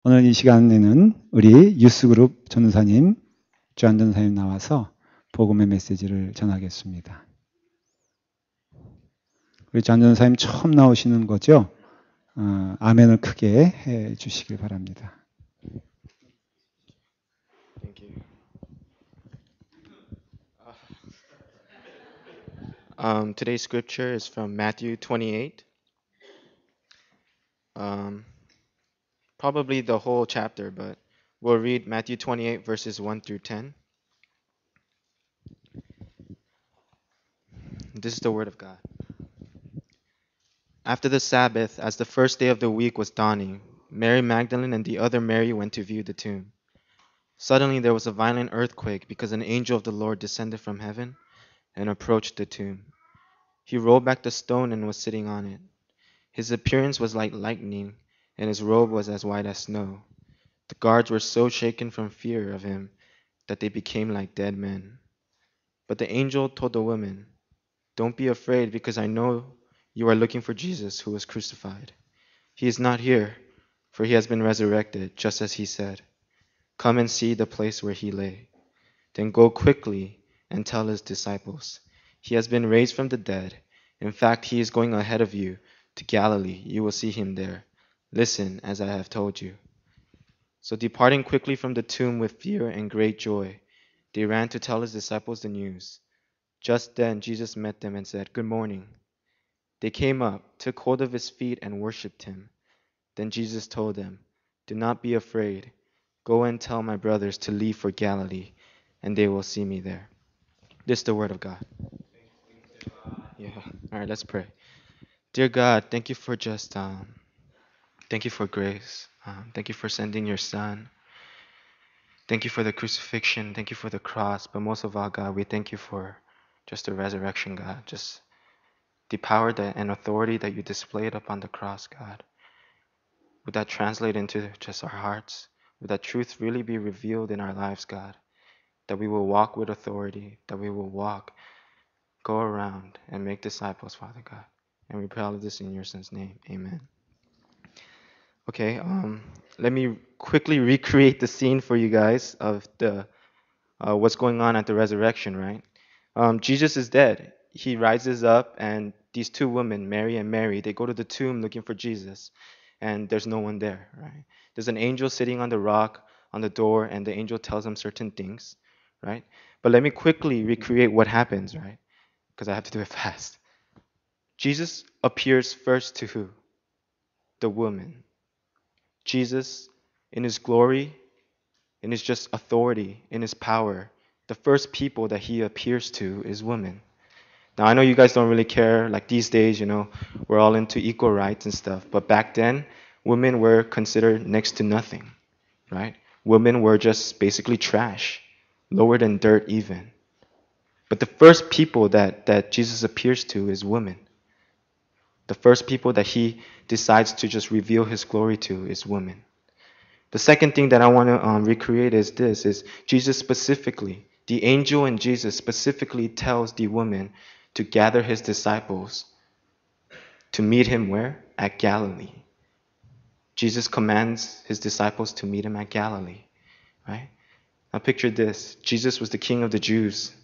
오늘 이 시간에는 우리 유스그룹 전도사님, 주한 전도사님 나와서 복음의 메시지를 전하겠습니다. 우리 주한 전도사님 처음 나오시는 거죠? 아멘을 크게 해 주시길 바랍니다. Thank you. Today's scripture is from Matthew 28. Probably the whole chapter, but we'll read Matthew 28 verses 1 through 10. This is the word of God. After the Sabbath, as the first day of the week was dawning, Mary Magdalene and the other Mary went to view the tomb. Suddenly there was a violent earthquake because an angel of the Lord descended from heaven and approached the tomb. He rolled back the stone and was sitting on it. His appearance was like lightning, and his robe was as white as snow. The guards were so shaken from fear of him that they became like dead men. But the angel told the women, "Don't be afraid, because I know you are looking for Jesus who was crucified. He is not here, for he has been resurrected, just as he said. Come and see the place where he lay. Then go quickly and tell his disciples, he has been raised from the dead. In fact, he is going ahead of you to Galilee. You will see him there. Listen, as I have told you." So departing quickly from the tomb with fear and great joy, they ran to tell his disciples the news. Just then Jesus met them and said, "Good morning." They came up, took hold of his feet, and worshipped him. Then Jesus told them, "Do not be afraid. Go and tell my brothers to leave for Galilee, and they will see me there." This is the word of God. Yeah. All right, let's pray. Dear God, thank you for thank you for grace. Thank you for sending your son. Thank you for the crucifixion. Thank you for the cross. But most of all, God, we thank you for just the resurrection, God. Just the power and authority that you displayed upon the cross, God. Would that translate into just our hearts? Would that truth really be revealed in our lives, God? That we will walk with authority, that we will go around and make disciples, Father God. And we pray all of this in your son's name. Amen. Okay, let me quickly recreate the scene for you guys of the what's going on at the resurrection, right? Jesus is dead. He rises up, and these two women, Mary and Mary, they go to the tomb looking for Jesus, and there's no one there, right? There's an angel sitting on the rock on the door, and the angel tells them certain things, right? But let me quickly recreate what happens, right? Because I have to do it fast. Jesus appears first to who? The woman. Jesus, in his glory, in his just authority, in his power, the first people that he appears to is women. Now, I know you guys don't really care, like these days, we're all into equal rights and stuff, but back then, women were considered next to nothing, right? Women were just basically trash, lower than dirt even. But the first people that Jesus appears to is women. The first people that he decides to just reveal his glory to is women. The second thing that I want to recreate is Jesus specifically, the angel in Jesus specifically tells the woman to gather his disciples to meet him where? At Galilee. Jesus commands his disciples to meet him at Galilee, right? Now picture this. Jesus was the king of the Jews.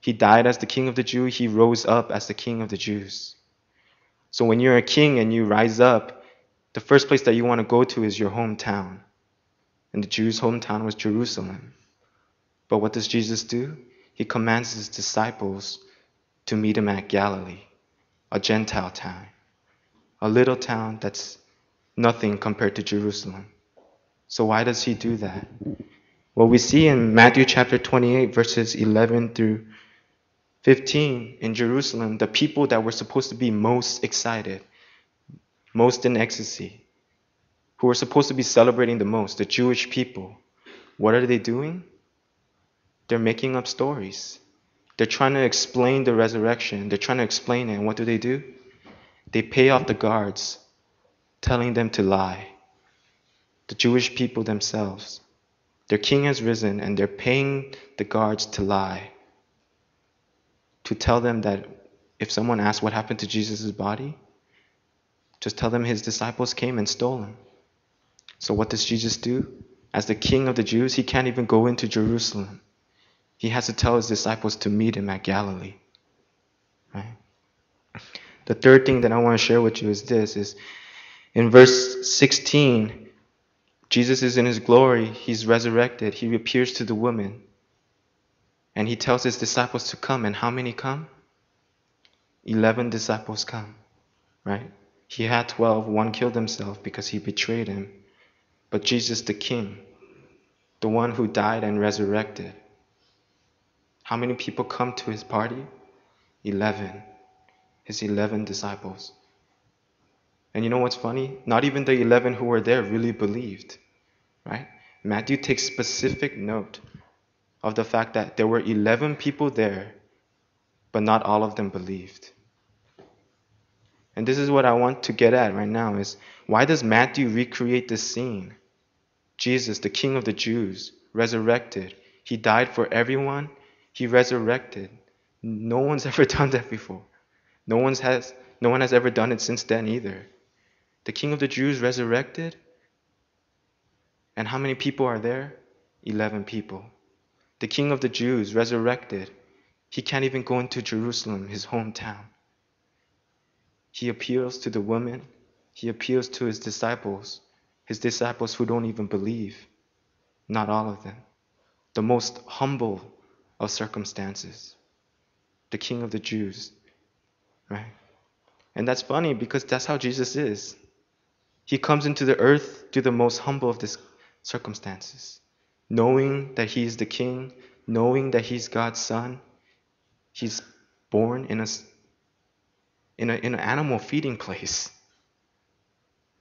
He died as the king of the Jews. He rose up as the king of the Jews. So when you're a king and you rise up, the first place that you want to go to is your hometown. And the Jews' hometown was Jerusalem. But what does Jesus do? He commands his disciples to meet him at Galilee, a Gentile town, a little town that's nothing compared to Jerusalem. So why does he do that? Well, we see in Matthew chapter 28, verses 11 through 15, in Jerusalem, the people that were supposed to be most excited, most in ecstasy, who were supposed to be celebrating the most, the Jewish people, what are they doing? They're making up stories. They're trying to explain the resurrection. They're trying to explain it. And what do? They pay off the guards, telling them to lie. The Jewish people themselves. Their king has risen, and they're paying the guards to lie. To tell them that if someone asks what happened to Jesus' body, just tell them his disciples came and stole him. So what does Jesus do? As the king of the Jews, he can't even go into Jerusalem. He has to tell his disciples to meet him at Galilee. Right? The third thing that I want to share with you is this, is in verse 16, Jesus is in his glory, he's resurrected, he appears to the woman, and he tells his disciples to come, and how many come? 11 disciples come, right? He had 12, one killed himself because he betrayed him, but Jesus the King, the one who died and resurrected, how many people come to his party? 11. His 11 disciples. And you know what's funny? Not even the 11 who were there really believed, right? Matthew takes specific note of the fact that there were 11 people there, but not all of them believed. And this is what I want to get at right now is, why does Matthew recreate this scene? Jesus, the King of the Jews, resurrected. He died for everyone. He resurrected. No one's ever done that before. No one has ever done it since then either. The King of the Jews resurrected. And how many people are there? 11 people. The King of the Jews resurrected. He can't even go into Jerusalem, his hometown. He appeals to the woman. He appeals to his disciples who don't even believe. Not all of them. The most humble of circumstances. The King of the Jews. Right? And that's funny because that's how Jesus is. He comes into the earth through the most humble of these circumstances. Knowing that he is the King, knowing that he's God's son, he's born in an animal feeding place.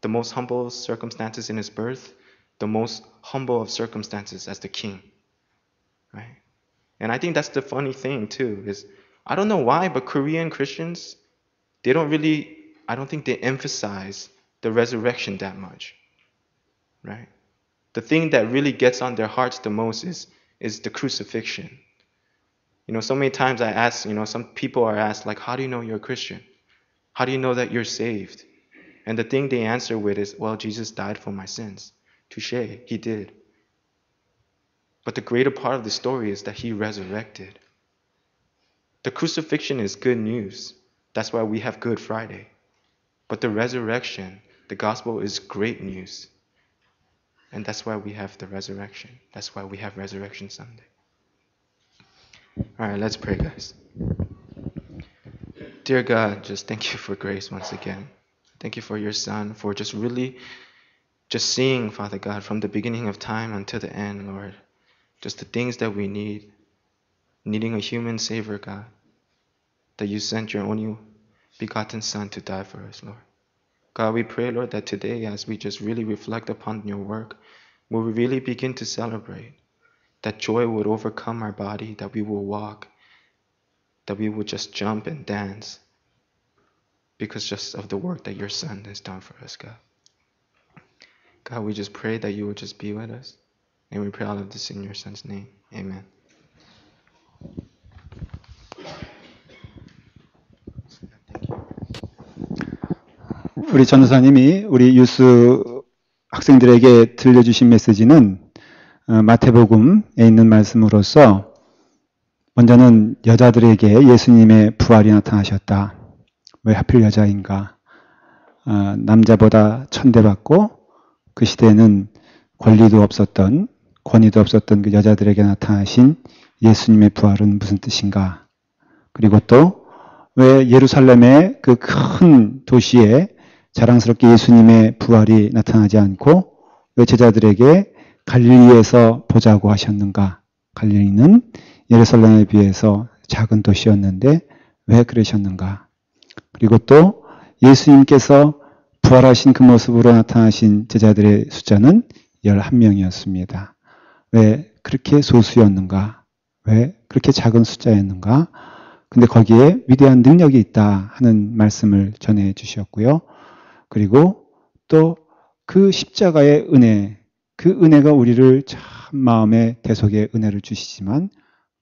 The most humble circumstances in his birth, the most humble of circumstances as the King. Right? And I think that's the funny thing too, is I don't know why, but Korean Christians, I don't think they emphasize the resurrection that much. Right? The thing that really gets on their hearts the most is the crucifixion. So many times I ask, some people are asked, like, how do you know you're a Christian? How do you know that you're saved? And the thing they answer with is, well, Jesus died for my sins. Touché, he did. But the greater part of the story is that he resurrected. The crucifixion is good news. That's why we have Good Friday. But the resurrection, the gospel is great news. And that's why we have the resurrection. That's why we have Resurrection Sunday. All right, let's pray, guys. Dear God, just thank you for grace once again. Thank you for your Son, for just seeing, Father God, from the beginning of time until the end, Lord, just the things that we need, needing a human Savior, God, that you sent your only begotten Son to die for us, Lord. God, we pray, Lord, that today, as we just really reflect upon your work, we will really begin to celebrate, that joy would overcome our body, that we will walk, that we would just jump and dance because just of the work that your Son has done for us, God. God, we just pray that you would just be with us. And we pray all of this in your Son's name. Amen. 우리 전도사님이 우리 유스 학생들에게 들려주신 메시지는 마태복음에 있는 말씀으로서 먼저는 여자들에게 예수님의 부활이 나타나셨다. 왜 하필 여자인가? 남자보다 천대받고 그 시대에는 권리도 없었던, 권위도 없었던 그 여자들에게 나타나신 예수님의 부활은 무슨 뜻인가? 그리고 또 왜 예루살렘의 그 큰 도시에 자랑스럽게 예수님의 부활이 나타나지 않고 왜 제자들에게 갈릴리에서 보자고 하셨는가? 갈릴리는 예루살렘에 비해서 작은 도시였는데 왜 그러셨는가? 그리고 또 예수님께서 부활하신 그 모습으로 나타나신 제자들의 숫자는 11명이었습니다. 왜 그렇게 소수였는가? 왜 그렇게 작은 숫자였는가? 근데 거기에 위대한 능력이 있다 하는 말씀을 전해 주셨고요. 그리고 또 그 십자가의 은혜, 그 은혜가 우리를 참 마음의 대속의 은혜를 주시지만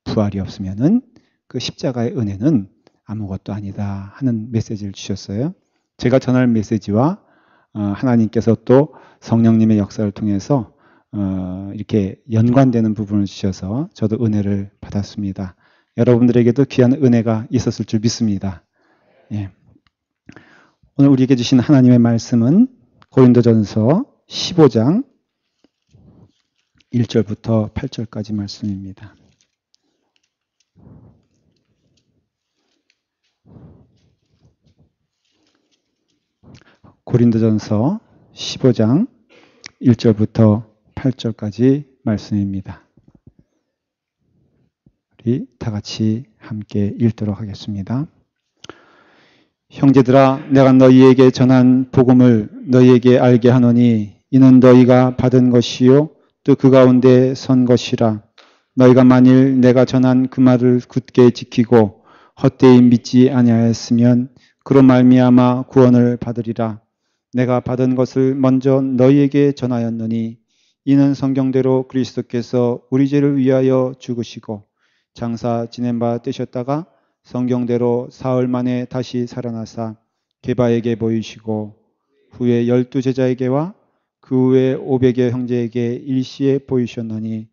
부활이 없으면은 그 십자가의 은혜는 아무것도 아니다 하는 메시지를 주셨어요. 제가 전할 메시지와 하나님께서 또 성령님의 역사를 통해서 이렇게 연관되는 부분을 주셔서 저도 은혜를 받았습니다. 여러분들에게도 귀한 은혜가 있었을 줄 믿습니다. 예. 오늘 우리에게 주신 하나님의 말씀은 고린도전서 15장 1절부터 8절까지 말씀입니다. 고린도전서 15장 1절부터 8절까지 말씀입니다. 우리 다 같이 함께 읽도록 하겠습니다. 형제들아, 내가 너희에게 전한 복음을 너희에게 알게 하노니 이는 너희가 받은 것이요 또 그 가운데 선 것이라. 너희가 만일 내가 전한 그 말을 굳게 지키고 헛되이 믿지 아니하였으면 그로 말미암아 구원을 받으리라. 내가 받은 것을 먼저 너희에게 전하였노니 이는 성경대로 그리스도께서 우리 죄를 위하여 죽으시고 장사 지낸 바 되셨다가 성경대로 사흘 만에 다시 살아나사 게바에게 보이시고 후에 12 제자에게와 그 후에 500여 형제에게 일시에 보이셨노니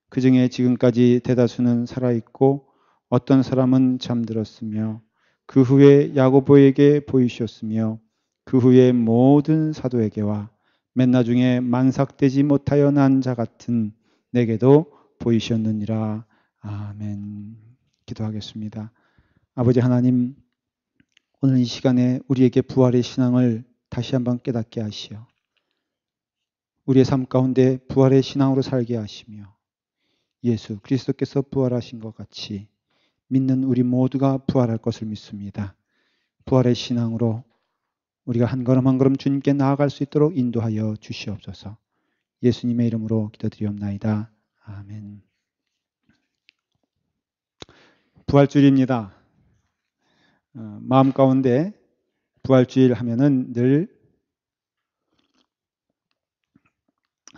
그 중에 지금까지 대다수는 살아있고 어떤 사람은 잠들었으며 그 후에 야고보에게 보이셨으며 그 후에 모든 사도에게와 맨 나중에 만삭되지 못하여 난 자 같은 내게도 보이셨느니라. 아멘. 기도하겠습니다. 아버지 하나님, 오늘 이 시간에 우리에게 부활의 신앙을 다시 한번 깨닫게 하시어 우리의 삶 가운데 부활의 신앙으로 살게 하시며 예수 그리스도께서 부활하신 것 같이 믿는 우리 모두가 부활할 것을 믿습니다. 부활의 신앙으로 우리가 한 걸음 한 걸음 주님께 나아갈 수 있도록 인도하여 주시옵소서. 예수님의 이름으로 기도드리옵나이다. 아멘. 부활주일입니다. 마음 가운데 부활주일 하면은 늘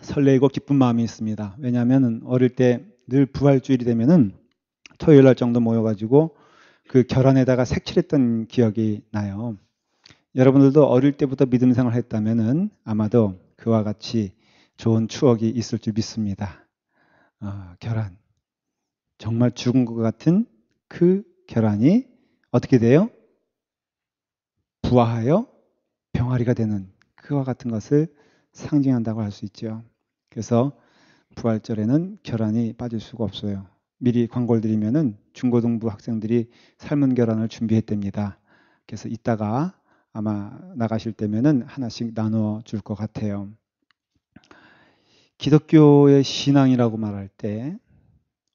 설레고 기쁜 마음이 있습니다. 왜냐하면 어릴 때 늘 부활주일이 되면은 토요일 날 정도 모여가지고 그 결안에다가 색칠했던 기억이 나요. 여러분들도 어릴 때부터 믿음 생활을 했다면은 아마도 그와 같이 좋은 추억이 있을 줄 믿습니다. 결안. 정말 죽은 것 같은 그 결안이 어떻게 돼요? 부화하여 병아리가 되는 그와 같은 것을 상징한다고 할 수 있죠. 그래서 부활절에는 결안이 빠질 수가 없어요. 미리 광고를 드리면은 중고등부 학생들이 삶은 결안을 준비했답니다. 그래서 이따가 아마 나가실 때면은 하나씩 나누어 줄 것 같아요. 기독교의 신앙이라고 말할 때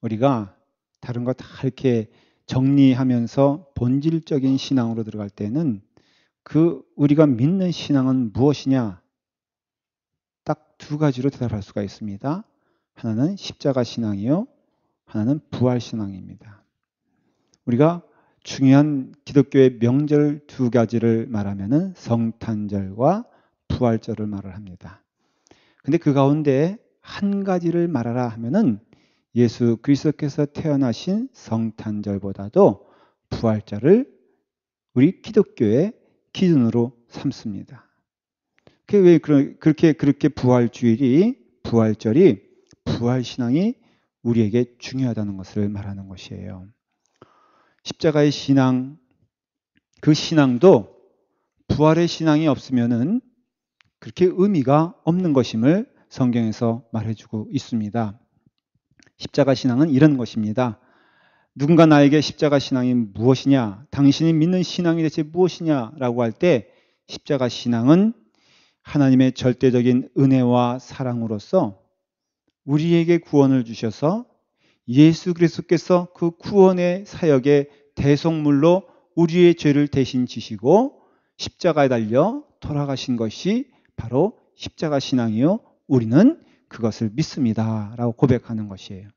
우리가 다른 거 다 이렇게 정리하면서 본질적인 신앙으로 들어갈 때는 그 우리가 믿는 신앙은 무엇이냐? 딱 두 가지로 대답할 수가 있습니다. 하나는 십자가 신앙이요, 하나는 부활 신앙입니다. 우리가 중요한 기독교의 명절 두 가지를 말하면은 성탄절과 부활절을 말을 합니다. 근데 그 가운데 한 가지를 말하라 하면은 예수 그리스도께서 태어나신 성탄절보다도 부활절을 우리 기독교의 기준으로 삼습니다. 왜 그렇게 부활절이 부활신앙이 우리에게 중요하다는 것을 말하는 것이에요. 십자가의 신앙, 그 신앙도 부활의 신앙이 없으면은 그렇게 의미가 없는 것임을 성경에서 말해주고 있습니다. 십자가 신앙은 이런 것입니다. 누군가 나에게 십자가 신앙이 무엇이냐, 당신이 믿는 신앙이 대체 무엇이냐라고 할 때 십자가 신앙은 하나님의 절대적인 은혜와 사랑으로서 우리에게 구원을 주셔서 예수 그리스도께서 그 구원의 사역의 대속물로 우리의 죄를 대신 지시고 십자가에 달려 돌아가신 것이 바로 십자가 신앙이요, 우리는 그것을 믿습니다 라고 고백하는 것이에요.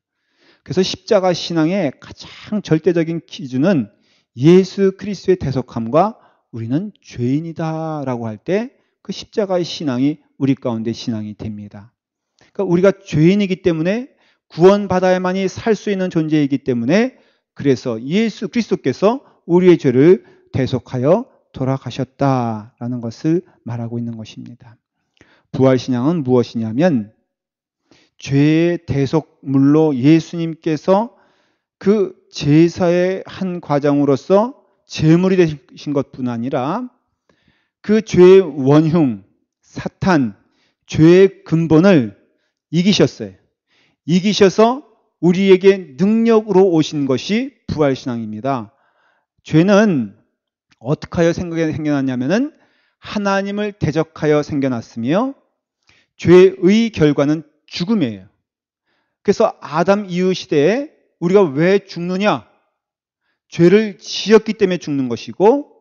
그래서 십자가 신앙의 가장 절대적인 기준은 예수 그리스도의 대속함과 우리는 죄인이다 라고 할 때 그 십자가의 신앙이 우리 가운데 신앙이 됩니다. 그러니까 우리가 죄인이기 때문에 구원받아야만이 살 수 있는 존재이기 때문에 그래서 예수 그리스도께서 우리의 죄를 대속하여 돌아가셨다라는 것을 말하고 있는 것입니다. 부활신앙은 무엇이냐면 죄의 대속물로 예수님께서 그 제사의 한 과정으로서 제물이 되신 것뿐 아니라 그 죄의 원흉, 사탄, 죄의 근본을 이기셨어요. 이기셔서 우리에게 능력으로 오신 것이 부활신앙입니다. 죄는 어떻게 하여 생겨났냐면은 하나님을 대적하여 생겨났으며 죄의 결과는 죽음이에요. 그래서 아담 이후 시대에 우리가 왜 죽느냐? 죄를 지었기 때문에 죽는 것이고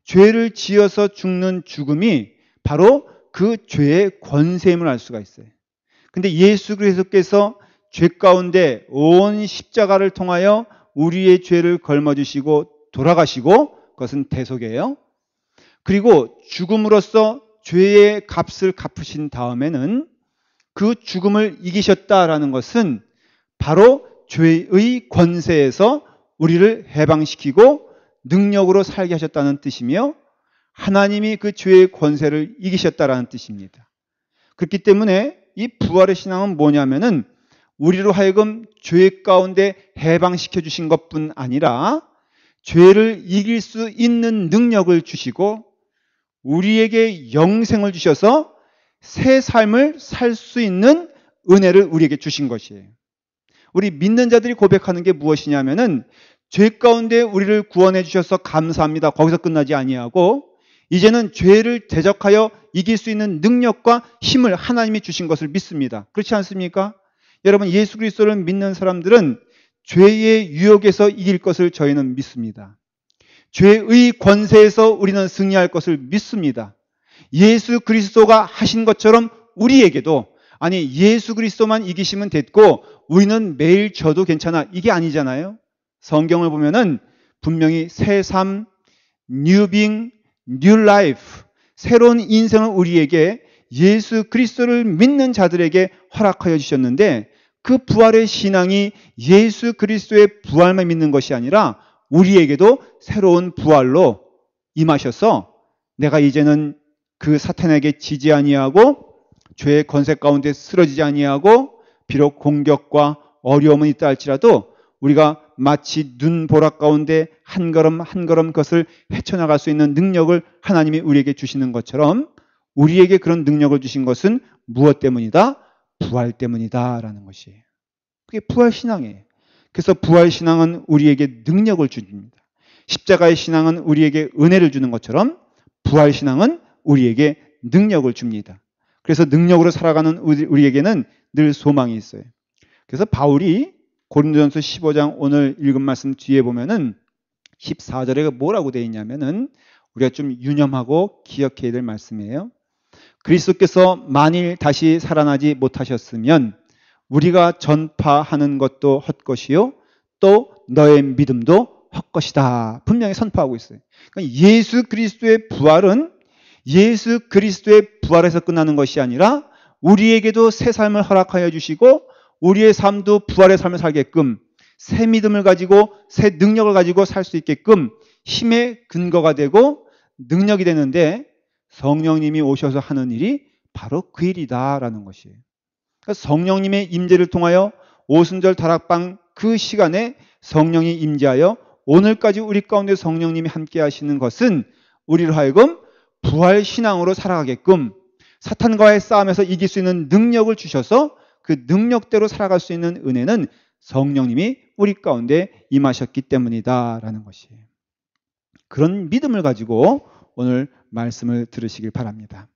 죄를 지어서 죽는 죽음이 바로 그 죄의 권세임을 알 수가 있어요. 근데 예수 그리스도께서 죄 가운데 온 십자가를 통하여 우리의 죄를 걸머주시고 돌아가시고 그것은 대속이에요. 그리고 죽음으로써 죄의 값을 갚으신 다음에는 그 죽음을 이기셨다라는 것은 바로 죄의 권세에서 우리를 해방시키고 능력으로 살게 하셨다는 뜻이며 하나님이 그 죄의 권세를 이기셨다라는 뜻입니다. 그렇기 때문에 이 부활의 신앙은 뭐냐면은 우리로 하여금 죄 가운데 해방시켜 주신 것뿐 아니라 죄를 이길 수 있는 능력을 주시고 우리에게 영생을 주셔서 새 삶을 살 수 있는 은혜를 우리에게 주신 것이에요. 우리 믿는 자들이 고백하는 게 무엇이냐면은 죄 가운데 우리를 구원해 주셔서 감사합니다. 거기서 끝나지 아니하고 이제는 죄를 대적하여 이길 수 있는 능력과 힘을 하나님이 주신 것을 믿습니다. 그렇지 않습니까? 여러분, 예수 그리스도를 믿는 사람들은 죄의 유혹에서 이길 것을 저희는 믿습니다. 죄의 권세에서 우리는 승리할 것을 믿습니다. 예수 그리스도가 하신 것처럼 우리에게도 아니 예수 그리스도만 이기시면 됐고 우리는 매일 져도 괜찮아 이게 아니잖아요. 성경을 보면은 분명히 새 삶, new being, new life, 새로운 인생을 우리에게 예수 그리스도를 믿는 자들에게 허락하여 주셨는데 그 부활의 신앙이 예수 그리스도의 부활만 믿는 것이 아니라 우리에게도 새로운 부활로 임하셔서 내가 이제는 그 사탄에게 지지 아니하고 죄의 권세 가운데 쓰러지지 아니하고 비록 공격과 어려움은 있다 할지라도 우리가 마치 눈보라 가운데 한 걸음 한 걸음 그것을 헤쳐나갈 수 있는 능력을 하나님이 우리에게 주시는 것처럼 우리에게 그런 능력을 주신 것은 무엇 때문이다? 부활 때문이다라는 것이에요. 그게 부활신앙이에요. 그래서 부활신앙은 우리에게 능력을 줍니다. 십자가의 신앙은 우리에게 은혜를 주는 것처럼 부활신앙은 우리에게 능력을 줍니다. 그래서 능력으로 살아가는 우리에게는 늘 소망이 있어요. 그래서 바울이 고린도전서 15장 오늘 읽은 말씀 뒤에 보면은 14절에 뭐라고 되어 있냐면은 우리가 좀 유념하고 기억해야 될 말씀이에요. 그리스도께서 만일 다시 살아나지 못하셨으면 우리가 전파하는 것도 헛것이요 또 너의 믿음도 헛것이다. 분명히 선포하고 있어요. 그러니까 예수 그리스도의 부활은 예수 그리스도의 부활에서 끝나는 것이 아니라 우리에게도 새 삶을 허락하여 주시고 우리의 삶도 부활의 삶을 살게끔 새 믿음을 가지고 새 능력을 가지고 살 수 있게끔 힘의 근거가 되고 능력이 되는데 성령님이 오셔서 하는 일이 바로 그 일이다라는 것이에요. 그러니까 성령님의 임재를 통하여 오순절 다락방 그 시간에 성령이 임재하여 오늘까지 우리 가운데 성령님이 함께 하시는 것은 우리를 하여금 부활 신앙으로 살아가게끔 사탄과의 싸움에서 이길 수 있는 능력을 주셔서 그 능력대로 살아갈 수 있는 은혜는 성령님이 우리 가운데 임하셨기 때문이다라는 것이에요. 그런 믿음을 가지고 오늘 말씀을 들으시길 바랍니다.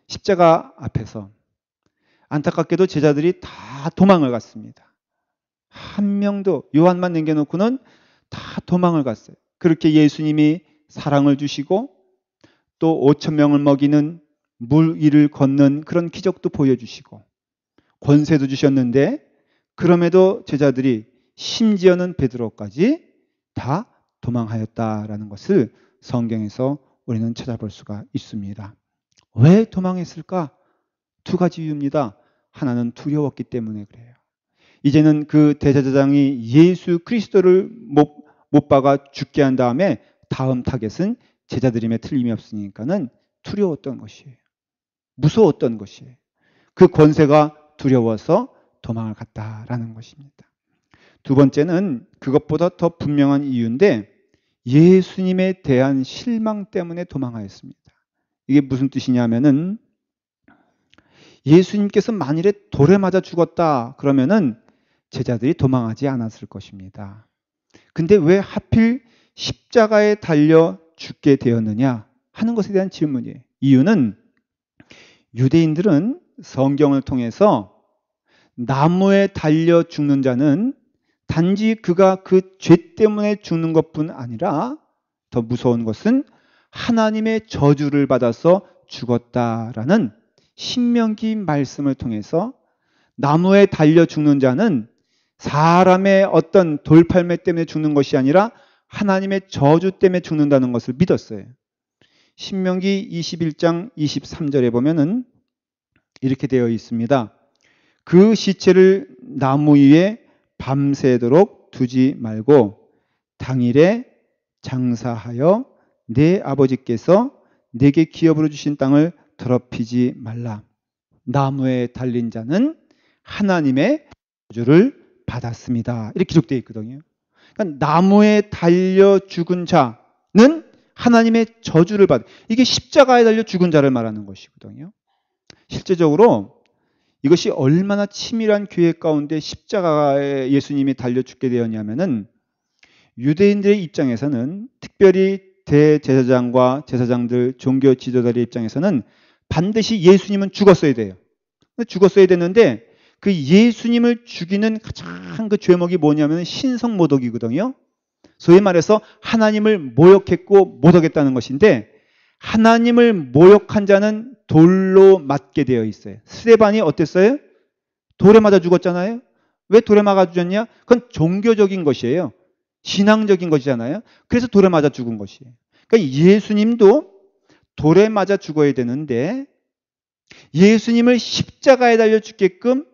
십자가 앞에서 안타깝게도 제자들이 다 도망을 갔습니다. 한 명도 요한만 남겨놓고는 다 도망을 갔어요. 그렇게 예수님이 사랑을 주시고 또 5,000명을 먹이는 물 위를 걷는 그런 기적도 보여주시고 권세도 주셨는데 그럼에도 제자들이 심지어는 베드로까지 다 도망하였다라는 것을 성경에서 우리는 찾아볼 수가 있습니다. 왜 도망했을까? 두 가지 이유입니다. 하나는 두려웠기 때문에 그래요. 이제는 그 대제사장이 예수 그리스도를 못 박아 죽게 한 다음에 다음 타겟은 제자들임에 틀림이 없으니까는 두려웠던 것이에요. 무서웠던 것이에요. 그 권세가 두려워서 도망을 갔다라는 것입니다. 두 번째는 그것보다 더 분명한 이유인데 예수님에 대한 실망 때문에 도망하였습니다. 이게 무슨 뜻이냐면은 예수님께서 만일에 돌에 맞아 죽었다 그러면은 제자들이 도망하지 않았을 것입니다. 근데 왜 하필 십자가에 달려 죽게 되었느냐 하는 것에 대한 질문이에요. 이유는 유대인들은 성경을 통해서 나무에 달려 죽는 자는 단지 그가 그 죄 때문에 죽는 것뿐 아니라 더 무서운 것은 하나님의 저주를 받아서 죽었다라는 신명기 말씀을 통해서 나무에 달려 죽는 자는 사람의 어떤 돌팔매 때문에 죽는 것이 아니라 하나님의 저주 때문에 죽는다는 것을 믿었어요. 신명기 21장 23절에 보면은 이렇게 되어 있습니다. 그 시체를 나무 위에 밤새도록 두지 말고 당일에 장사하여 내 아버지께서 내게 기업으로 주신 땅을 더럽히지 말라. 나무에 달린 자는 하나님의 저주를 받았습니다. 이렇게 기록되어 있거든요. 그러니까 나무에 달려 죽은 자는 하나님의 저주를 받. 이게 십자가에 달려 죽은 자를 말하는 것이거든요. 실제적으로 이것이 얼마나 치밀한 계획 가운데 십자가에 예수님이 달려 죽게 되었냐면은 유대인들의 입장에서는 특별히 대제사장과 제사장들, 종교 지도자들의 입장에서는 반드시 예수님은 죽었어야 돼요. 죽었어야 되는데 그 예수님을 죽이는 가장 그 죄목이 뭐냐면 신성모독이거든요. 소위 말해서 하나님을 모욕했고 모독했다는 것인데 하나님을 모욕한 자는 돌로 맞게 되어 있어요. 스데반이 어땠어요? 돌에 맞아 죽었잖아요. 왜 돌에 맞아 죽었냐? 그건 종교적인 것이에요. 신앙적인 것이잖아요. 그래서 돌에 맞아 죽은 것이에요. 그러니까 예수님도 돌에 맞아 죽어야 되는데 예수님을 십자가에 달려 죽게끔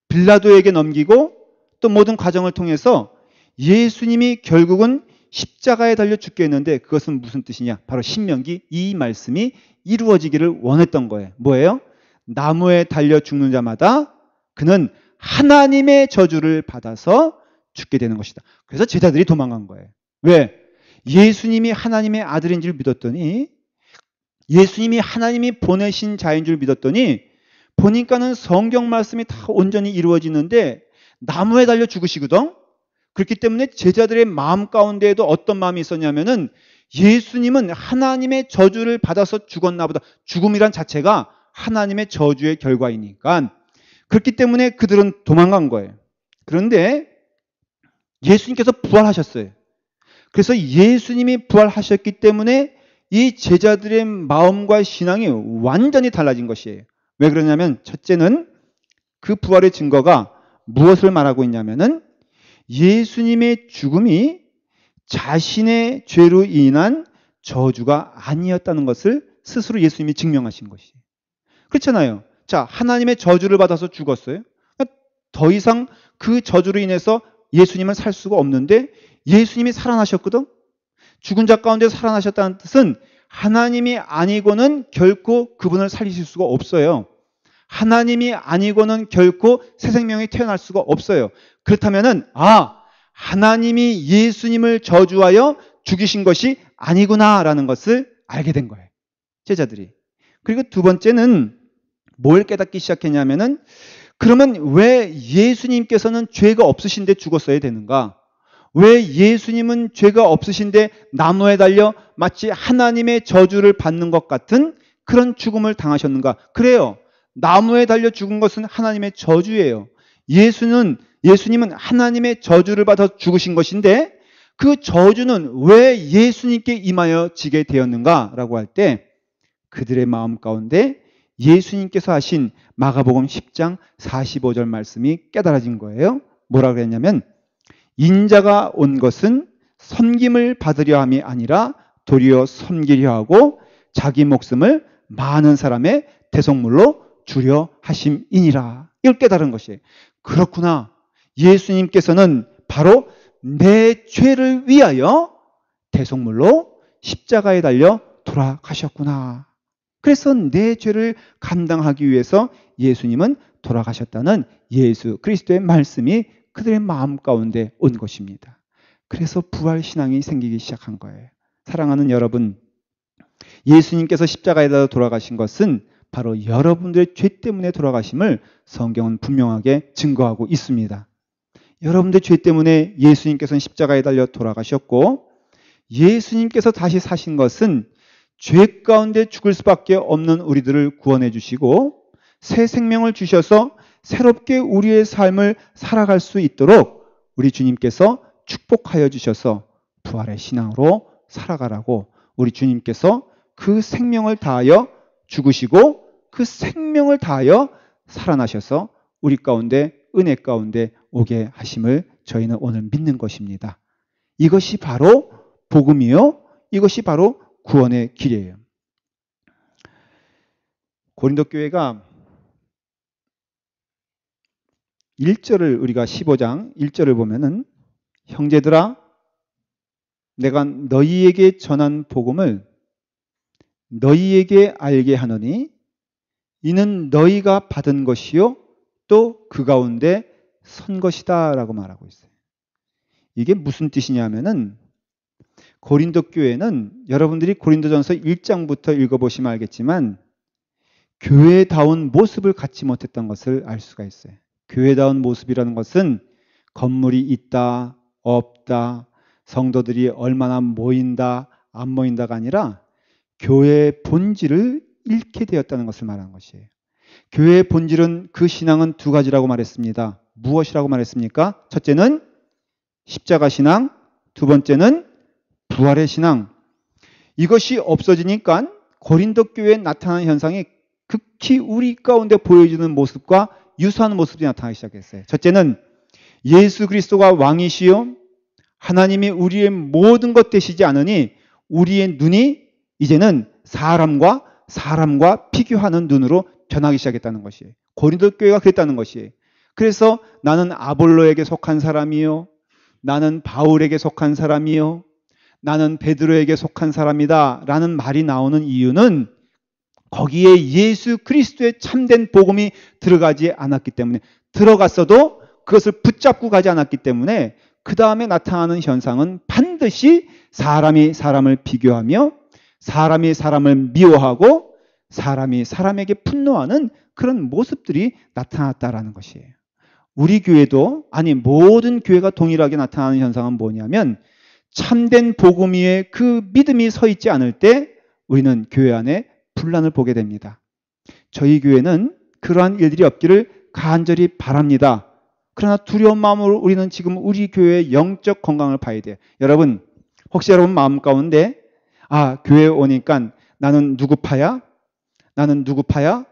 빌라도에게 넘기고 또 모든 과정을 통해서 예수님이 결국은 십자가에 달려 죽게 했는데 그것은 무슨 뜻이냐? 바로 신명기 이 말씀이 이루어지기를 원했던 거예요. 뭐예요? 나무에 달려 죽는 자마다 그는 하나님의 저주를 받아서 죽게 되는 것이다. 그래서 제자들이 도망간 거예요. 왜? 예수님이 하나님의 아들인 줄 믿었더니 예수님이 하나님이 보내신 자인 줄 믿었더니 보니까는 성경 말씀이 다 온전히 이루어지는데 나무에 달려 죽으시거든. 그렇기 때문에 제자들의 마음 가운데에도 어떤 마음이 있었냐면은 예수님은 하나님의 저주를 받아서 죽었나 보다. 죽음이란 자체가 하나님의 저주의 결과이니까. 그렇기 때문에 그들은 도망간 거예요. 그런데 예수님께서 부활하셨어요. 그래서 예수님이 부활하셨기 때문에 이 제자들의 마음과 신앙이 완전히 달라진 것이에요. 왜 그러냐면 첫째는 그 부활의 증거가 무엇을 말하고 있냐면은 예수님의 죽음이 자신의 죄로 인한 저주가 아니었다는 것을 스스로 예수님이 증명하신 것이에요. 그렇잖아요. 자, 하나님의 저주를 받아서 죽었어요. 더 이상 그 저주로 인해서 예수님은 살 수가 없는데 예수님이 살아나셨거든. 죽은 자 가운데 살아나셨다는 뜻은 하나님이 아니고는 결코 그분을 살리실 수가 없어요. 하나님이 아니고는 결코 새 생명이 태어날 수가 없어요. 그렇다면은 하나님이 예수님을 저주하여 죽이신 것이 아니구나라는 것을 알게 된 거예요. 제자들이. 그리고 두 번째는 뭘 깨닫기 시작했냐면은 그러면 왜 예수님께서는 죄가 없으신데 죽었어야 되는가? 왜 예수님은 죄가 없으신데 나무에 달려 마치 하나님의 저주를 받는 것 같은 그런 죽음을 당하셨는가? 그래요. 나무에 달려 죽은 것은 하나님의 저주예요. 예수님은 하나님의 저주를 받아 죽으신 것인데 그 저주는 왜 예수님께 임하여 지게 되었는가라고 할 때 그들의 마음 가운데 예수님께서 하신 마가복음 10장 45절 말씀이 깨달아진 거예요. 뭐라고 그랬냐면 인자가 온 것은 섬김을 받으려 함이 아니라 도리어 섬기려 하고 자기 목숨을 많은 사람의 대속물로 주려 하심이니라. 이걸 깨달은 것이에요. 그렇구나. 예수님께서는 바로 내 죄를 위하여 대속물로 십자가에 달려 돌아가셨구나. 그래서 내 죄를 감당하기 위해서 예수님은 돌아가셨다는 예수 그리스도의 말씀이 그들의 마음 가운데 온 것입니다. 그래서 부활 신앙이 생기기 시작한 거예요. 사랑하는 여러분, 예수님께서 십자가에 달려 돌아가신 것은 바로 여러분들의 죄 때문에 돌아가심을 성경은 분명하게 증거하고 있습니다. 여러분들의 죄 때문에 예수님께서는 십자가에 달려 돌아가셨고, 예수님께서 다시 사신 것은 죄 가운데 죽을 수밖에 없는 우리들을 구원해 주시고 새 생명을 주셔서 새롭게 우리의 삶을 살아갈 수 있도록 우리 주님께서 축복하여 주셔서 부활의 신앙으로 살아가라고 우리 주님께서 그 생명을 다하여 죽으시고 그 생명을 다하여 살아나셔서 우리 가운데 은혜 가운데 오게 하심을 저희는 오늘 믿는 것입니다. 이것이 바로 복음이요. 이것이 바로 구원의 길이에요. 고린도 교회가 1절을 우리가 15장 1절을 보면은 형제들아 내가 너희에게 전한 복음을 너희에게 알게 하노니 이는 너희가 받은 것이요 또 그 가운데 선 것이다 라고 말하고 있어요. 이게 무슨 뜻이냐면은 고린도 교회는 여러분들이 고린도전서 1장부터 읽어보시면 알겠지만 교회다운 모습을 갖지 못했던 것을 알 수가 있어요. 교회다운 모습이라는 것은 건물이 있다, 없다, 성도들이 얼마나 모인다, 안 모인다가 아니라 교회의 본질을 잃게 되었다는 것을 말하는 것이에요. 교회의 본질은 그 신앙은 두 가지라고 말했습니다. 무엇이라고 말했습니까? 첫째는 십자가 신앙, 두 번째는 부활의 신앙. 이것이 없어지니까 고린도 교회에 나타나는 현상이 극히 우리 가운데 보여주는 모습과 유사한 모습이 나타나기 시작했어요. 첫째는 예수 그리스도가 왕이시요 하나님이 우리의 모든 것 되시지 않으니 우리의 눈이 이제는 사람과 비교하는 눈으로 변하기 시작했다는 것이에요. 고린도 교회가 그랬다는 것이에요. 그래서 나는 아볼로에게 속한 사람이요, 나는 바울에게 속한 사람이요, 나는 베드로에게 속한 사람이다 라는 말이 나오는 이유는 거기에 예수 그리스도의 참된 복음이 들어가지 않았기 때문에, 들어갔어도 그것을 붙잡고 가지 않았기 때문에 그 다음에 나타나는 현상은 반드시 사람이 사람을 비교하며 사람이 사람을 미워하고 사람이 사람에게 분노하는 그런 모습들이 나타났다라는 것이에요. 우리 교회도, 아니 모든 교회가 동일하게 나타나는 현상은 뭐냐면 참된 복음 위에 그 믿음이 서 있지 않을 때 우리는 교회 안에 분란을 보게 됩니다. 저희 교회는 그러한 일들이 없기를 간절히 바랍니다. 그러나 두려운 마음으로 우리는 지금 우리 교회의 영적 건강을 봐야 돼요. 여러분, 혹시 여러분 마음 가운데 교회에 오니까 나는 누구 파야? 나는 누구 파야?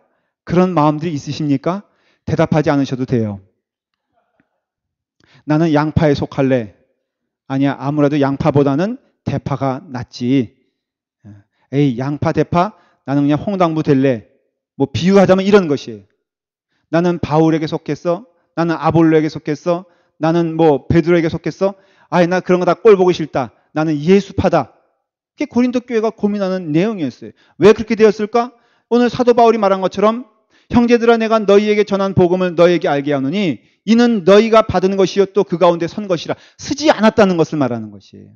그런 마음들이 있으십니까? 대답하지 않으셔도 돼요. 나는 양파에 속할래. 아니야, 아무래도 양파보다는 대파가 낫지. 에이, 양파, 대파? 나는 그냥 홍당무 될래. 뭐 비유하자면 이런 것이에요. 나는 바울에게 속했어. 나는 아볼로에게 속했어. 나는 뭐 베드로에게 속했어. 나 그런 거 다 꼴 보기 싫다. 나는 예수파다. 그게 고린도 교회가 고민하는 내용이었어요. 왜 그렇게 되었을까? 오늘 사도 바울이 말한 것처럼 형제들아 내가 너희에게 전한 복음을 너희에게 알게 하노니 이는 너희가 받은 것이요 또 그 가운데 선 것이라. 서지 않았다는 것을 말하는 것이에요.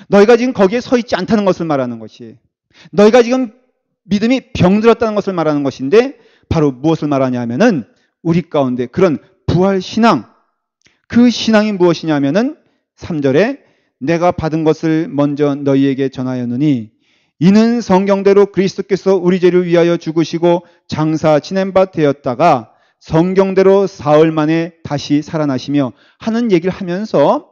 너희가 지금 거기에 서 있지 않다는 것을 말하는 것이에요. 너희가 지금 믿음이 병들었다는 것을 말하는 것인데 바로 무엇을 말하냐 하면은 우리 가운데 그런 부활신앙, 그 신앙이 무엇이냐면은 3절에 내가 받은 것을 먼저 너희에게 전하였느니 이는 성경대로 그리스도께서 우리 죄를 위하여 죽으시고 장사 지낸 바 되었다가 성경대로 사흘 만에 다시 살아나시며 하는 얘기를 하면서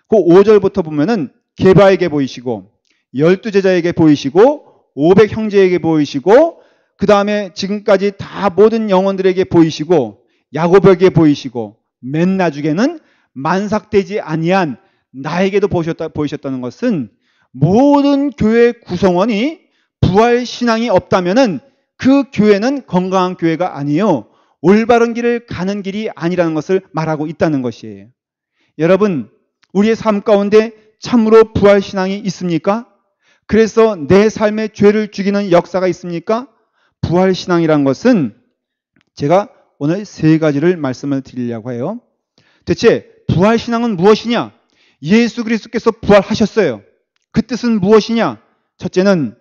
그 5절부터 보면은 게바에게 보이시고 12제자에게 보이시고 500 형제에게 보이시고 그 다음에 지금까지 다 모든 영혼들에게 보이시고 야고보에게 보이시고 맨 나중에는 만삭되지 아니한 나에게도 보이셨다는 것은 모든 교회 구성원이 부활 신앙이 없다면은 그 교회는 건강한 교회가 아니요 올바른 길을 가는 길이 아니라는 것을 말하고 있다는 것이에요. 여러분, 우리의 삶 가운데 참으로 부활신앙이 있습니까? 그래서 내 삶에 죄를 죽이는 역사가 있습니까? 부활신앙이란 것은 제가 오늘 세 가지를 말씀을 드리려고 해요. 대체 부활신앙은 무엇이냐? 예수 그리스도께서 부활하셨어요. 그 뜻은 무엇이냐? 첫째는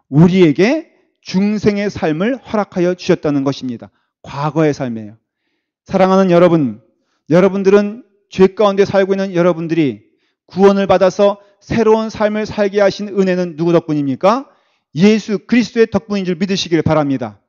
우리에게 중생의 삶을 허락하여 주셨다는 것입니다. 과거의 삶이에요. 사랑하는 여러분, 여러분들은 죄 가운데 살고 있는 여러분들이 구원을 받아서 새로운 삶을 살게 하신 은혜는 누구 덕분입니까? 예수 그리스도의 덕분인 줄 믿으시길 바랍니다.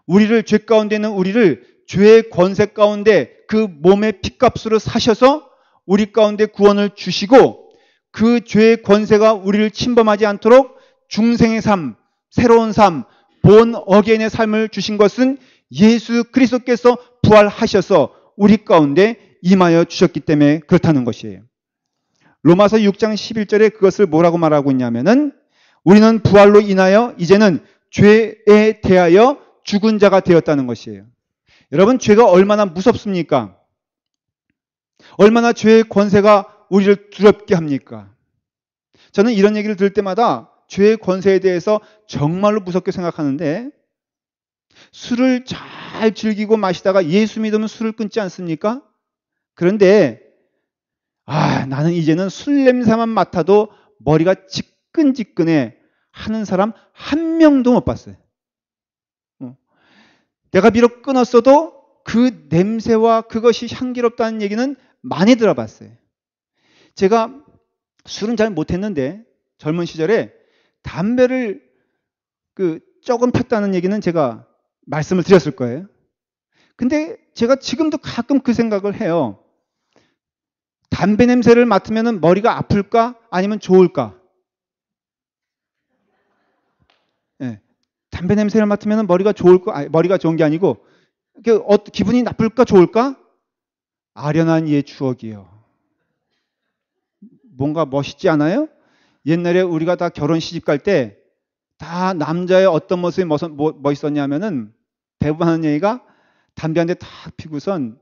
우리를 죄 가운데 있는 우리를 죄의 권세 가운데 그 몸의 핏값으로 사셔서 우리 가운데 구원을 주시고 그 죄의 권세가 우리를 침범하지 않도록 중생의 삶, 새로운 삶, 본 어게인의 삶을 주신 것은 예수 그리스도께서 부활하셔서 우리 가운데 임하여 주셨기 때문에 그렇다는 것이에요. 로마서 6장 11절에 그것을 뭐라고 말하고 있냐면은 우리는 부활로 인하여 이제는 죄에 대하여 죽은 자가 되었다는 것이에요. 여러분, 죄가 얼마나 무섭습니까? 얼마나 죄의 권세가 우리를 두렵게 합니까? 저는 이런 얘기를 들을 때마다 죄의 권세에 대해서 정말로 무섭게 생각하는데 술을 잘 즐기고 마시다가 예수 믿으면 술을 끊지 않습니까? 그런데 나는 이제는 술 냄새만 맡아도 머리가 지끈지끈해 하는 사람 한 명도 못 봤어요. 내가 비록 끊었어도 그 냄새와 그것이 향기롭다는 얘기는 많이 들어봤어요. 제가 술은 잘 못했는데 젊은 시절에 담배를 조금 폈다는 얘기는 제가 말씀을 드렸을 거예요. 근데 제가 지금도 가끔 그 생각을 해요. 담배 냄새를 맡으면 머리가 아플까? 아니면 좋을까? 네. 담배 냄새를 맡으면 머리가 좋을까? 머리가 좋은 게 아니고 기분이 나쁠까? 좋을까? 아련한 옛 추억이요. 뭔가 멋있지 않아요? 옛날에 우리가 다 결혼 시집 갈 때 다 남자의 어떤 모습이 멋있었냐면은 대부분 하는 얘기가 담배 한 대 탁 피고선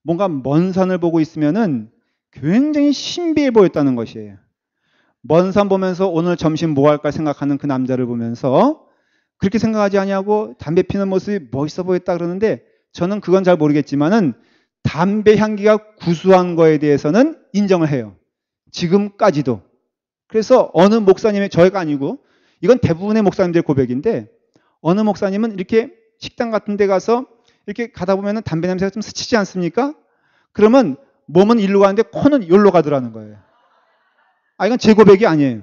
뭔가 먼 산을 보고 있으면은 굉장히 신비해 보였다는 것이에요. 먼 산 보면서 오늘 점심 뭐 할까 생각하는 그 남자를 보면서 그렇게 생각하지 아니하고 담배 피는 모습이 멋있어 보였다 그러는데 저는 그건 잘 모르겠지만은 담배 향기가 구수한 거에 대해서는 인정을 해요. 지금까지도. 그래서 어느 목사님의, 저희가 아니고 이건 대부분의 목사님들의 고백인데 어느 목사님은 이렇게 식당 같은 데 가서 이렇게 가다 보면 담배 냄새가 좀 스치지 않습니까? 그러면 몸은 일로 가는데 코는 여기로 가더라는 거예요. 이건 제 고백이 아니에요.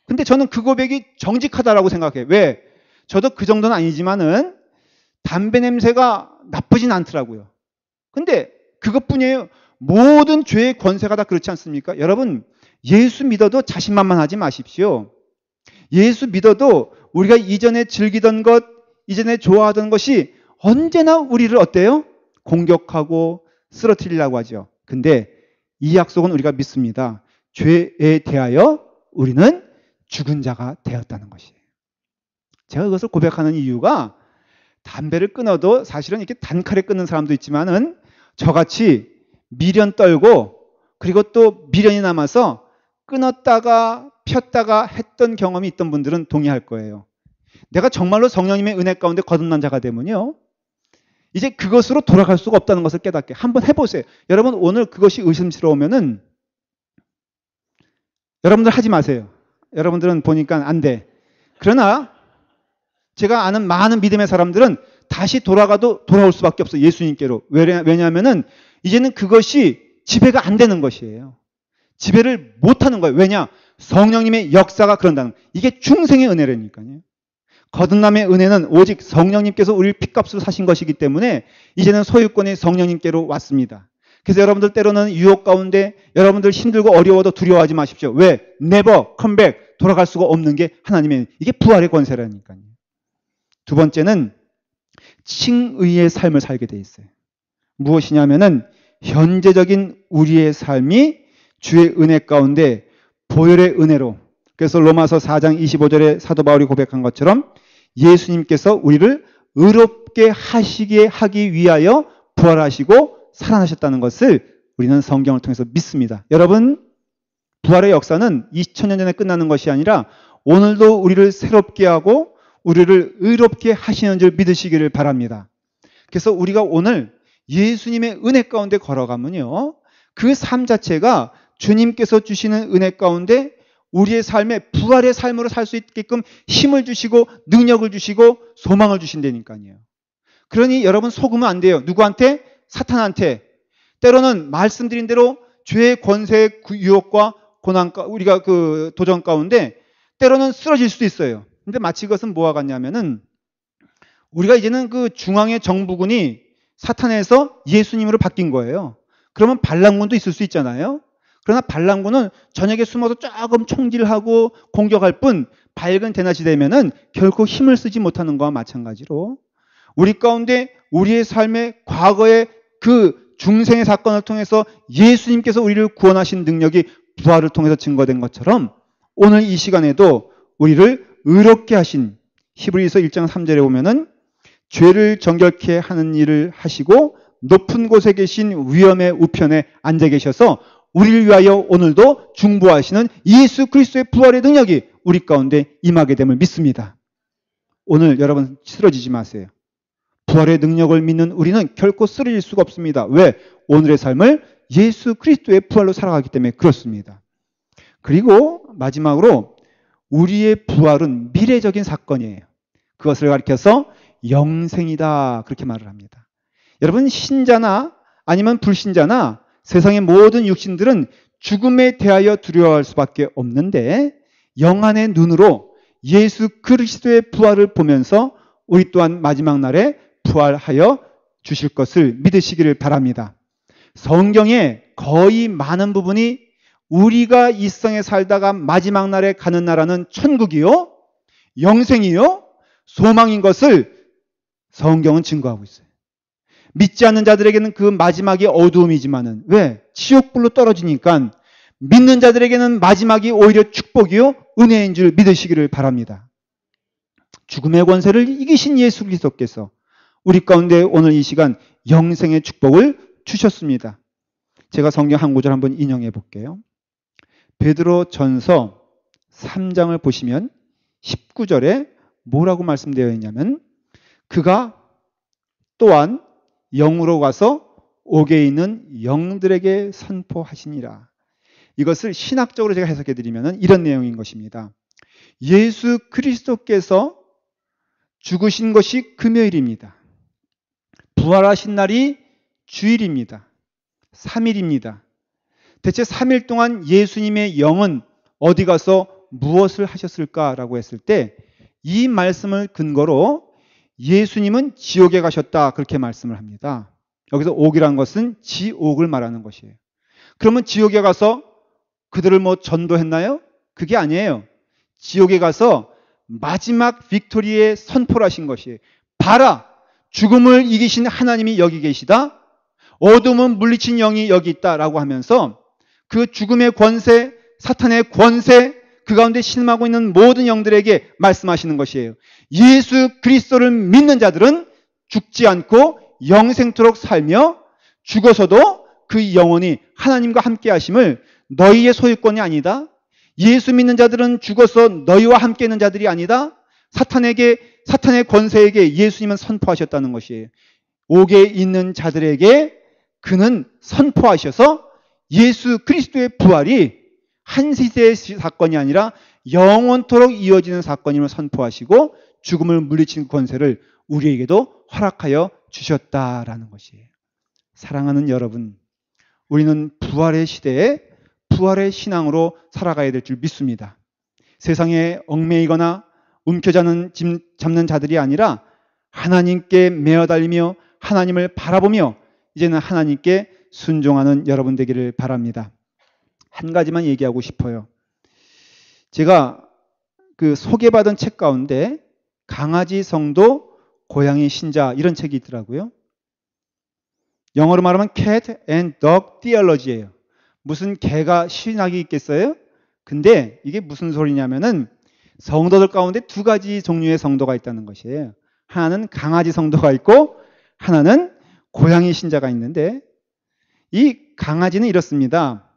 근데 저는 그 고백이 정직하다라고 생각해요. 왜? 저도 그 정도는 아니지만은 담배 냄새가 나쁘진 않더라고요. 근데 그것뿐이에요. 모든 죄의 권세가 다 그렇지 않습니까? 여러분, 예수 믿어도 자신만만하지 마십시오. 예수 믿어도 우리가 이전에 즐기던 것, 이전에 좋아하던 것이 언제나 우리를 어때요? 공격하고 쓰러뜨리려고 하죠. 근데 이 약속은 우리가 믿습니다. 죄에 대하여 우리는 죽은 자가 되었다는 것이에요. 제가 그것을 고백하는 이유가 담배를 끊어도 사실은 이렇게 단칼에 끊는 사람도 있지만은 저같이 미련 떨고 그리고 또 미련이 남아서 끊었다가 폈다가 했던 경험이 있던 분들은 동의할 거예요. 내가 정말로 성령님의 은혜 가운데 거듭난 자가 되면요, 이제 그것으로 돌아갈 수가 없다는 것을 깨닫게. 한번 해보세요. 여러분, 오늘 그것이 의심스러우면은 여러분들 하지 마세요. 여러분들은 보니까 안 돼. 그러나 제가 아는 많은 믿음의 사람들은 다시 돌아가도 돌아올 수밖에 없어요. 예수님께로. 왜냐하면은 이제는 그것이 지배가 안 되는 것이에요. 지배를 못하는 거예요. 왜냐? 성령님의 역사가 그런다는 거예요. 이게 중생의 은혜라니까요. 거듭남의 은혜는 오직 성령님께서 우리를 핏값으로 사신 것이기 때문에 이제는 소유권이 성령님께로 왔습니다. 그래서 여러분들 때로는 유혹 가운데 여러분들 힘들고 어려워도 두려워하지 마십시오. 왜? Never come back. 돌아갈 수가 없는 게 하나님의, 이게 부활의 권세라니까요. 두 번째는 칭의의 삶을 살게 돼 있어요. 무엇이냐면은 현재적인 우리의 삶이 주의 은혜 가운데 보혈의 은혜로, 그래서 로마서 4장 25절에 사도 바울이 고백한 것처럼 예수님께서 우리를 의롭게 하기 위하여 부활하시고 살아나셨다는 것을 우리는 성경을 통해서 믿습니다. 여러분, 부활의 역사는 2000년 전에 끝나는 것이 아니라 오늘도 우리를 새롭게 하고 우리를 의롭게 하시는 줄 믿으시기를 바랍니다. 그래서 우리가 오늘 예수님의 은혜 가운데 걸어가면요, 그 삶 자체가 주님께서 주시는 은혜 가운데 우리의 삶에 부활의 삶으로 살 수 있게끔 힘을 주시고 능력을 주시고 소망을 주신다니까요. 그러니 여러분 속으면 안 돼요. 누구한테? 사탄한테. 때로는 말씀드린 대로 죄의 권세의 유혹과 고난, 우리가 그 도전 가운데 때로는 쓰러질 수도 있어요. 근데 마치 그것은 뭐와 같냐면은 우리가 이제는 그 중앙의 정부군이 사탄에서 예수님으로 바뀐 거예요. 그러면 반란군도 있을 수 있잖아요. 그러나 반란군은 저녁에 숨어서 조금 총질하고 공격할 뿐 밝은 대낮이 되면은 결코 힘을 쓰지 못하는 것과 마찬가지로 우리 가운데 우리의 삶의 과거의 그 중생의 사건을 통해서 예수님께서 우리를 구원하신 능력이 부활을 통해서 증거된 것처럼 오늘 이 시간에도 우리를 의롭게 하신 히브리서 1장 3절에 보면은 죄를 정결케 하는 일을 하시고 높은 곳에 계신 위엄의 우편에 앉아 계셔서 우리를 위하여 오늘도 중보하시는 예수 그리스도의 부활의 능력이 우리 가운데 임하게 됨을 믿습니다. 오늘 여러분 쓰러지지 마세요. 부활의 능력을 믿는 우리는 결코 쓰러질 수가 없습니다. 왜? 오늘의 삶을 예수 그리스도의 부활로 살아가기 때문에 그렇습니다. 그리고 마지막으로 우리의 부활은 미래적인 사건이에요. 그것을 가리켜서 영생이다 그렇게 말을 합니다. 여러분 신자나 아니면 불신자나 세상의 모든 육신들은 죽음에 대하여 두려워할 수밖에 없는데 영안의 눈으로 예수 그리스도의 부활을 보면서 우리 또한 마지막 날에 부활하여 주실 것을 믿으시기를 바랍니다. 성경의 거의 많은 부분이 우리가 이 세상에 살다가 마지막 날에 가는 나라는 천국이요, 영생이요, 소망인 것을 성경은 증거하고 있어요. 믿지 않는 자들에게는 그 마지막이 어두움이지만은 왜? 지옥불로 떨어지니까 믿는 자들에게는 마지막이 오히려 축복이요, 은혜인 줄 믿으시기를 바랍니다. 죽음의 권세를 이기신 예수 그리스도께서 우리 가운데 오늘 이 시간 영생의 축복을 주셨습니다. 제가 성경 한 구절 한번 인용해 볼게요. 베드로 전서 3장을 보시면 19절에 뭐라고 말씀되어 있냐면 그가 또한 영으로 가서 옥에 있는 영들에게 선포하시니라. 이것을 신학적으로 제가 해석해 드리면 이런 내용인 것입니다. 예수 그리스도께서 죽으신 것이 금요일입니다. 부활하신 날이 주일입니다. 3일입니다. 대체 3일 동안 예수님의 영은 어디 가서 무엇을 하셨을까라고 했을 때 이 말씀을 근거로 예수님은 지옥에 가셨다 그렇게 말씀을 합니다. 여기서 옥이라는 것은 지옥을 말하는 것이에요. 그러면 지옥에 가서 그들을 뭐 전도했나요? 그게 아니에요. 지옥에 가서 마지막 빅토리의 선포를 하신 것이에요. 봐라! 죽음을 이기신 하나님이 여기 계시다. 어둠은 물리친 영이 여기 있다라고 하면서 그 죽음의 권세, 사탄의 권세, 그 가운데 신음하고 있는 모든 영들에게 말씀하시는 것이에요. 예수 그리스도를 믿는 자들은 죽지 않고 영생토록 살며 죽어서도 그 영혼이 하나님과 함께 하심을 너희의 소유권이 아니다. 예수 믿는 자들은 죽어서 너희와 함께 있는 자들이 아니다. 사탄의 권세에게 예수님은 선포하셨다는 것이에요. 옥에 있는 자들에게 그는 선포하셔서 예수 그리스도의 부활이 한 시대의 사건이 아니라 영원토록 이어지는 사건임을 선포하시고 죽음을 물리친 권세를 우리에게도 허락하여 주셨다라는 것이에요. 사랑하는 여러분, 우리는 부활의 시대에 부활의 신앙으로 살아가야 될 줄 믿습니다. 세상에 얽매이거나 잡는 자들이 아니라 하나님께 매어 달리며 하나님을 바라보며 이제는 하나님께 순종하는 여러분 되기를 바랍니다. 한 가지만 얘기하고 싶어요. 제가 그 소개받은 책 가운데 강아지 성도 고양이 신자 이런 책이 있더라고요. 영어로 말하면 Cat and Dog Theology예요. 무슨 개가 신학이 있겠어요? 근데 이게 무슨 소리냐면은 성도들 가운데 두 가지 종류의 성도가 있다는 것이에요. 하나는 강아지 성도가 있고 하나는 고양이 신자가 있는데 이 강아지는 이렇습니다.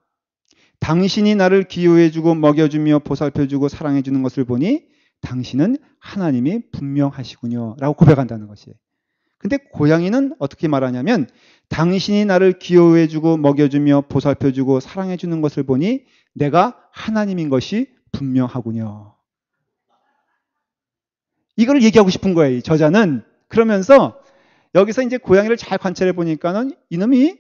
당신이 나를 기호해주고 먹여주며 보살펴주고 사랑해주는 것을 보니 당신은 하나님이 분명하시군요. 라고 고백한다는 것이에요. 근데 고양이는 어떻게 말하냐면 당신이 나를 기호해주고 먹여주며 보살펴주고 사랑해주는 것을 보니 내가 하나님인 것이 분명하군요. 이걸 얘기하고 싶은 거예요. 이 저자는. 그러면서 여기서 이제 고양이를 잘 관찰해 보니까는 이놈이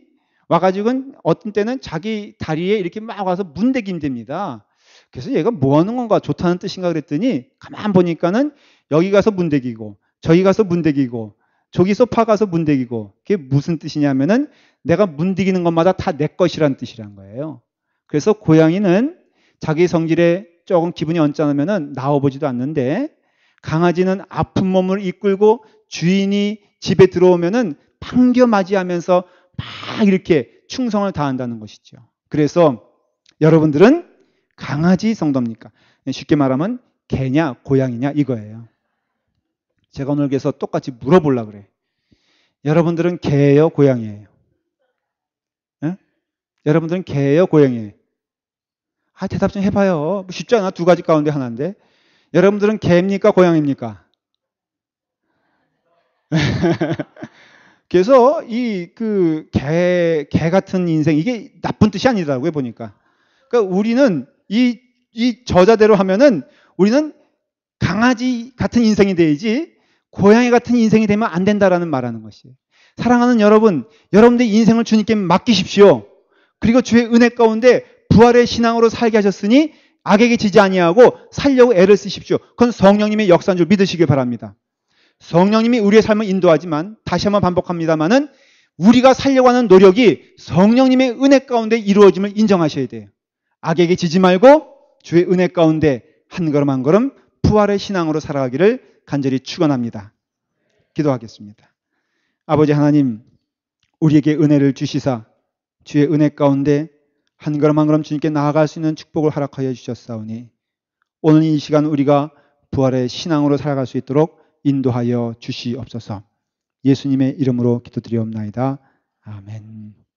와가지고는 어떤 때는 자기 다리에 이렇게 막 와서 문대기 됩니다. 그래서 얘가 뭐 하는 건가 좋다는 뜻인가 그랬더니 가만 보니까는 여기 가서 문대기고 저기 가서 문대기고 저기 소파 가서 문대기고 그게 무슨 뜻이냐면은 내가 문대기는 것마다 다 내 것이란 뜻이란 거예요. 그래서 고양이는 자기 성질에 조금 기분이 언짢으면은 나와보지도 않는데 강아지는 아픈 몸을 이끌고 주인이 집에 들어오면은 반겨 맞이하면서 막 이렇게 충성을 다한다는 것이죠. 그래서 여러분들은 강아지 성도입니까? 쉽게 말하면 개냐 고양이냐 이거예요. 제가 오늘 그래서 똑같이 물어보려고 그래. 여러분들은 개예요 고양이예요? 에? 여러분들은 개예요 고양이예요? 대답 좀 해봐요. 뭐 쉽지 않아. 두 가지 가운데 하나인데. 여러분들은 개입니까 고양이입니까? 그래서 개 같은 인생, 이게 나쁜 뜻이 아니더라고요, 보니까. 그러니까 우리는 이 저자대로 하면은 우리는 강아지 같은 인생이 돼야지 고양이 같은 인생이 되면 안 된다라는 말하는 것이에요. 사랑하는 여러분, 여러분들의 인생을 주님께 맡기십시오. 그리고 주의 은혜 가운데 부활의 신앙으로 살게 하셨으니 악에게 지지 아니하고 살려고 애를 쓰십시오. 그건 성령님의 역사인 줄 믿으시길 바랍니다. 성령님이 우리의 삶을 인도하지만 다시 한번 반복합니다마는 우리가 살려고 하는 노력이 성령님의 은혜 가운데 이루어짐을 인정하셔야 돼요. 악에게 지지 말고 주의 은혜 가운데 한 걸음 한 걸음 부활의 신앙으로 살아가기를 간절히 축원합니다. 기도하겠습니다. 아버지 하나님, 우리에게 은혜를 주시사 주의 은혜 가운데 한 걸음 한 걸음 주님께 나아갈 수 있는 축복을 허락하여 주셨사오니 오늘 이 시간 우리가 부활의 신앙으로 살아갈 수 있도록 인도하여 주시옵소서. 예수님의 이름으로 기도드리옵나이다. 아멘.